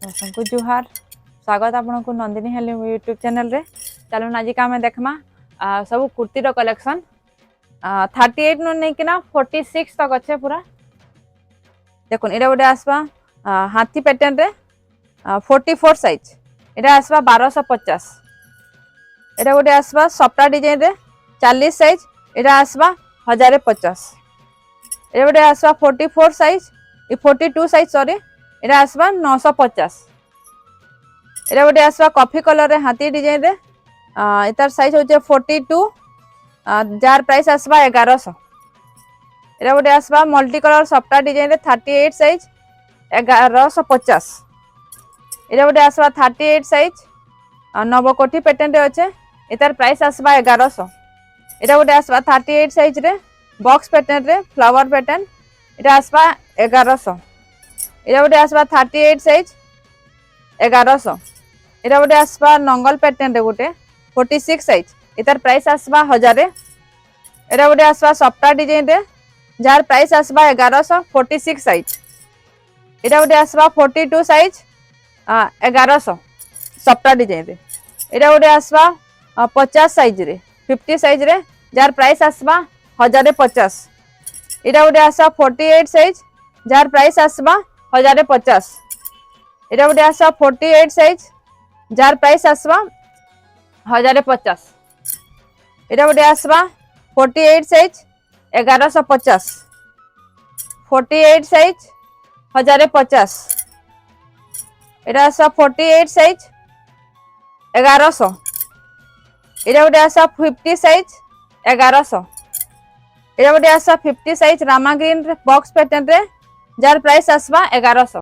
सबको जुहार स्वागत आपको नंदिनी हेली यूट्यूब चैनल रे। चलो आज का देखमा सब कुर्ती कलेक्शन 38 नु नहीं कि 46 तक अच्छे पूरा देखो ये गोटे आसवा हाथी पैटर्न रे 44 साइज ये आसवा 1250। ये गोटे आसवा सप्ता डिजाइन रे 40 साइज ये आसवा 1050। ये गोटे आसवा 44 साइज 42 साइज सॉरी ये आसवा 950। ये गोटे आसवा कॉफी कलर रे हाथी डिजाइन रे इतार साइज होचे 42 जार प्राइस आसवा 1100। ये गोटे आसवा मल्टी कलर सप्ता डिजाइन रे 38 साइज 1150। ये गोटे आसवा 38 साइज नवकोठी पैटर्न रे अच्छे इतार प्राइस आसवा 1100। ये गोटे आसवा 38 साइज रे बॉक्स पैटर्न रे फ्लावर पैटर्न ये आसवा 1100। ये गोटे आसवा 38 साइज 1100। ये गोटे आसवा नंगल पैटर्न रे गोटे 46 साइज इतार प्राइस आसवा 1000। ये गोटे आसवा सप्ता डिजाइन रे जार प्राइस आसवा 1100 46 साइज। ये गोटे आसवा 42 साइज 1100 सप्ता डिजाइन रे। ये गोटे आसवा 50 साइज रे 50 साइज रे जार प्राइस आसवा 1050। ये गोटे आसवा 48 साइज जार प्राइस आसवा 1050। ये गोटे आसवा 48 साइज जार प्राइस आसवा 1050। ये गोटे आसवा 48 साइज 1150 48 साइज 1050। ये आसवा 48 साइज 1100। ये गोटे आसवा 50 साइज 1100। ये गोटे आसवा 50 size Rama green box pattern रे जार प्राइस आसवा 1100।